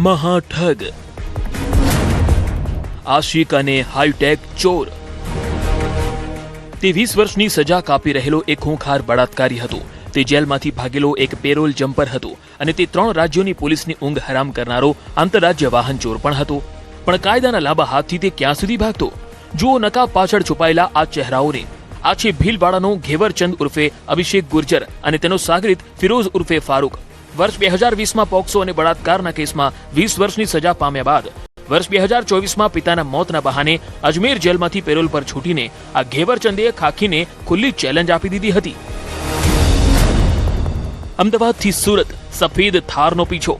મહાઠગ, આશિક અને હાઈટેક ચોર. તે 20 વર્ષની સજા કાપી રહેલો એક ખૂંખાર બળાત્કારી હતો. તે જેલમાંથી ભાગેલો એક પેરોલ જમ્પર હતો અને તે 3 રાજ્યોની પોલીસની ઊંઘ હરામ કરનારો આંતરરાજ્ય વાહન ચોર પણ હતો. પણ કાયદાના લાંબા હાથથી તે ક્યાં સુધી ભાગતો? જુઓ નકાબ પાછળ છુપાયેલા આ ચહેરાઓને. આ છે ભીલવાડાનો ઘેવરચંદ ઉર્ફે અભિષેક ગુર્જર અને તેનો સાગરીત ફિરોઝ ઉર્ફે ફારૂક. વર્ષ 2020માં પોક્સો અને બળાત્કારના કેસમાં 20 વર્ષની સજા પામ્યા બાદ વર્ષ 2024માં પિતાના મોતના બહાને અજમેર જેલમાંથી પેરોલ પર છૂટીને આ ઘેવરચંદે ખાખીને ખુલ્લી ચેલેન્જ આપી દીધી હતી. અમદાવાદથી સુરત સફેદ થારનો પીછો.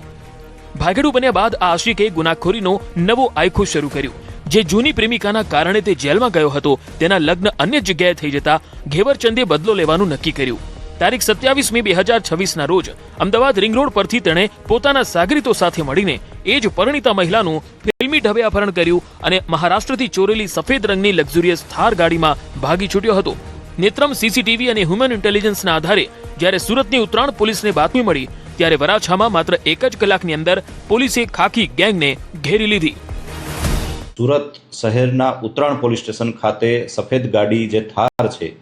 ભાગેડુ બન્યા બાદ આ આશિકે ગુનાખોરીનો નવો આયખો શરૂ કર્યો. જે જૂની પ્રેમિકાના કારણે તે જેલમાં ગયો હતો તેના લગ્ન અન્ય જગ્યાએ થઈ જતા ઘેવરચંદે બદલો લેવાનું નક્કી કર્યું. તારીખ 27 મે 2026ના રોજ અમદાવાદ રિંગ રોડ પરથી તેણે પોતાના સાગરીતો સાથે મળીને એ જ પરિણીતા મહિલાનું ફિલ્મી ઢબે અપહરણ કર્યું અને મહારાષ્ટ્રથી ચોરેલી સફેદ રંગની લક્ઝુરિયસ થાર ગાડીમાં ભાગી છૂટ્યો હતો. નેત્રમ સીસીટીવી અને હ્યુમન ઇન્ટેલિજન્સના આધારે જ્યારે સુરતની ઉત્તરાણ પોલીસને બાતમી મળી ત્યારે વરાછામાં માત્ર 1 જ કલાકની અંદર પોલીસે ખાખી ગેંગને ઘેરી લીધી. સુરત શહેરના ઉત્તરાણ પોલીસ સ્ટેશન ખાતે સફેદ ગાડી જે થાર છે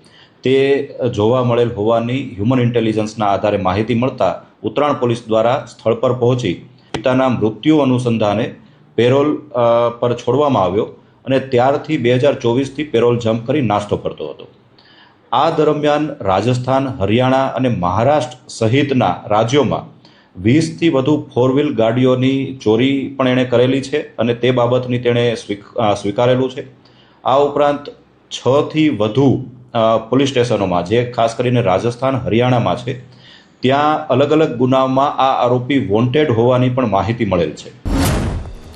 તે જોવા મળેલ હોવાની હ્યુમન ઇન્ટેલિજન્સના આધારે માહિતી મળતા ઉત્તરાણ પોલીસ દ્વારા સ્થળ પર પહોંચી પિતાના મૃત્યુ અનુસંધાને પેરોલ પર છોડવામાં આવ્યો અને ત્યારથી 2024થી પેરોલ જમ્પ કરી નાસ્તો કરતો હતો. આ દરમિયાન રાજસ્થાન, હરિયાણા અને મહારાષ્ટ્ર સહિતના રાજ્યોમાં 20થી વધુ 4 વ્હીલ ગાડીઓની ચોરી પણ એણે કરેલી છે અને તે બાબતની તેણે સ્વીકારેલું છે. આ ઉપરાંત 6થી વધુ પોલીસ સ્ટેશનોમાં જે ખાસ કરીને રાજસ્થાન, હરિયાણામાં છે ત્યાં અલગ અલગ ગુનામાં આ આરોપી વોન્ટેડ હોવાની પણ માહિતી મળેલ છે.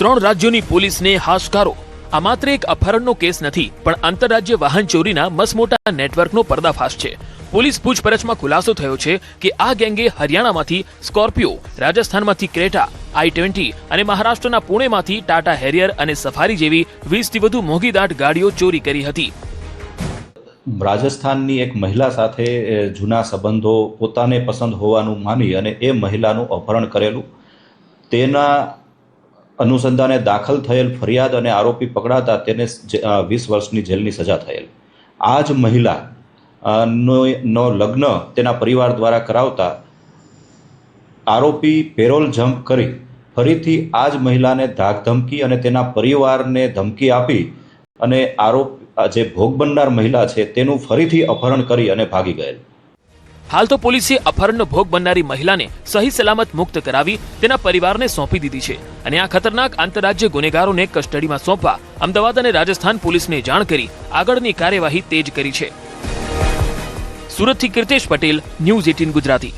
3 રાજ્યોની પોલીસને હાશકારો. આ માત્ર એક અપહરણનો કેસ નથી પણ આંતરરાજ્ય વાહન ચોરીના મસમોટા નેટવર્કનો પર્દાફાશ છે. પોલીસ પૂછપરછમાં ખુલાસો થયો છે કે આ ગેંગે હરિયાણામાંથી સ્કોર્પિયો, રાજસ્થાનમાંથી ક્રેટા, i20 અને મહારાષ્ટ્રના પુણેમાંથી ટાટા હેરિયર અને સફારી જેવી 20થી વધુ મોંઘીદાટ ગાડીઓ ચોરી કરી હતી. રાજસ્થાનની એક મહિલા સાથે જૂના સંબંધો પોતાને પસંદ હોવાનું માની અને એ મહિલાનું અપહરણ કરેલું. તેના અનુસંધાને દાખલ થયેલ ફરિયાદ અને આરોપી પકડાતા તેને 20 વર્ષની જેલની સજા થયેલ. આ જ મહિલા નો લગ્ન તેના પરિવાર દ્વારા કરાવતા આરોપી પેરોલ જમ્પ કરી ફરીથી આ જ મહિલાને ધાકધમકી અને તેના પરિવારને ધમકી આપી અને જે ભોગ બનનાર મહિલા છે તેનું ફરીથી અપહરણ કરી અને ભાગી ગયેલ. હાલ તો પોલીસે અપહરણનો ભોગ બનનારી મહિલાને સહી સલામત મુક્ત કરાવી તેના પરિવારને સોંપી દીધી છે અને આ ખતરનાક આંતરરાજ્ય ગુનેગારોને કસ્ટડીમાં સોંપવા અમદાવાદ અને રાજસ્થાન પોલીસને જાણ કરી આગળની કાર્યવાહી તેજ કરી છે. સુરતથી કીર્તેશ પટેલ, ન્યૂઝ 18 ગુજરાતી.